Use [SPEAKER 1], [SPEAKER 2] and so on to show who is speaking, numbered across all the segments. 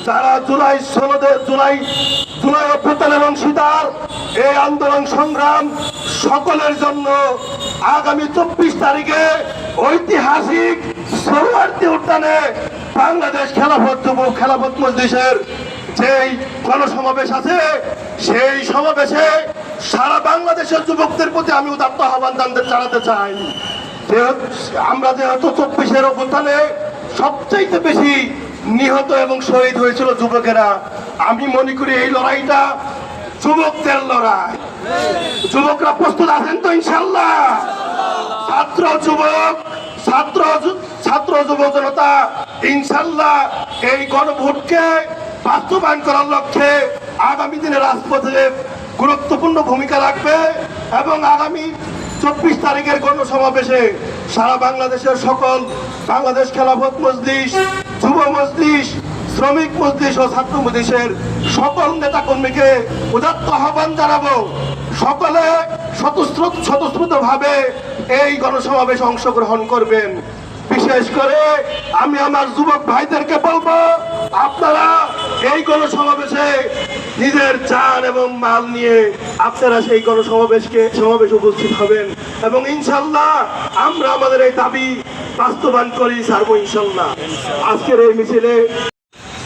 [SPEAKER 1] যারা জুলাই অভ্যুত্থানের অংশীদার, এই আন্দোলন সংগ্রাম সকলের জন্য আগামী 24 তারিখে ঐতিহাসিক সোহরাওয়ার্দী উদ্যানে বাংলাদেশ খেলাফত মজলিসের যেই গণসমাবেশ আছে, সেই সমাবেশে সারা বাংলাদেশের যুবকদের প্রতি আমি উদাত্ত আহ্বান জানাতে চাই। আমরা যেহেতু 24-এর অভ্যুত্থানে সবচাইতে বেশি নিহত এবং শহীদ হয়েছিল যুবকেরা, আমি মনে করি এই লড়াইটা যুবকদের লড়াই। যুবকরা প্রস্তুত আছেন তো ইনশাল্লাহ? ছাত্র যুব জনতা ইনশাল্লাহ এই গণভোটকে বাস্তবায়ন করার লক্ষ্যে আগামী দিনে রাজপথে গুরুত্বপূর্ণ ভূমিকা রাখবে এবং আগামী 24 তারিখের গণসমাবেশে সারা বাংলাদেশের সকল বাংলাদেশ খেলাফত মজলিস, যুব মজলিস, শ্রমিক মজলিস ও ছাত্র মজলিসের সকল নেতা কর্মীকে উদাত্ত আহ্বান জানাবো, সকলে স্বতঃস্ফূর্ত ভাবে এই গণসমাবেশে অংশগ্রহণ করবেন। বিশেষ করে আমি আমার যুবক ভাইদেরকে বলবো, আপনারা এই গণসমাবেশে নিজের জান এবং মাল নিয়ে আপনারা সেই সমাবেশ উপস্থিত হবেন এবং ইনশাল্লাহ আমরা আমাদের এই দাবি বাস্তবায়ন করি ছাড়বো ইনশাল্লাহ। আজকের এই মিছিলে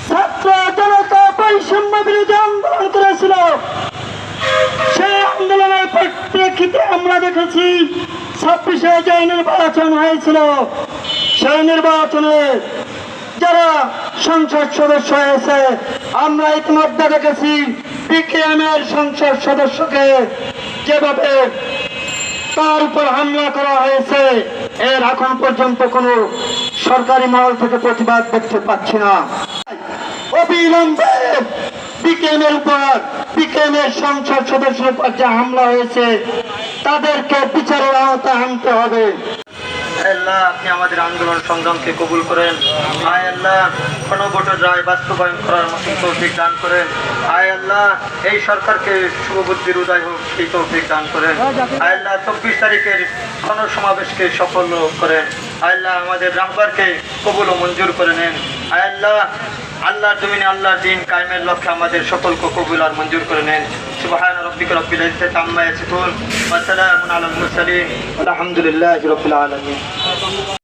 [SPEAKER 2] ছাত্র জনতা বৈষম্য বিরোধী আন্দোলন করেছিল। সেই আন্দোলনের পরিপ্রেক্ষিতে আমরা দেখেছি 26-এ যে নির্বাচন হয়েছিল, সেই নির্বাচনে যারা সংসদ সদস্য হয়েছে, আমরা ইতিমধ্যে দেখেছি পিকেএম এর সংসদ সদস্যকে যেভাবে তার উপর হামলা করা হয়েছে, এর এখন পর্যন্ত কোনো সরকারি মহল থেকে প্রতিবাদ দেখতে পাচ্ছি না। অবিলম্বে পিকেএম এর সংসদ সদস্যের উপর যে হামলা হয়েছে তাদেরকে বিচারের আওতায় আনতে হবে।
[SPEAKER 3] আল্লাহ, আপনি আমাদের আন্দোলন সংগ্রামকে কবুল করেন। আয় আল্লাহ, গণভোটের রায় বাস্তবায়ন করার মতো তৌফিক দান করেন। আয় আল্লাহ, এই সরকারকে শুভবুদ্ধির উদয় হোক, এই তৌফিক দান করেন। আয় আল্লাহ, 24 তারিখের গণসমাবেশকে সফল করেন। আয় আল্লাহ, আমাদের রাহবারকে কবুল ও মঞ্জুর করে নেন। আয় আল্লাহ, আল্লাহর জমিনে আল্লাহর দিন কায়েমের লক্ষ্যে আমাদের সকলকে কবুল আর মঞ্জুর করে নেন। সুবহান রাব্বিকা রাব্বিল ইজ্জাতি আম্মা ইয়াসিফুন ওয়া সালামুন আলাল মুরসালিন আলহামদুলিল্লাহি রাব্বিল আলামিন।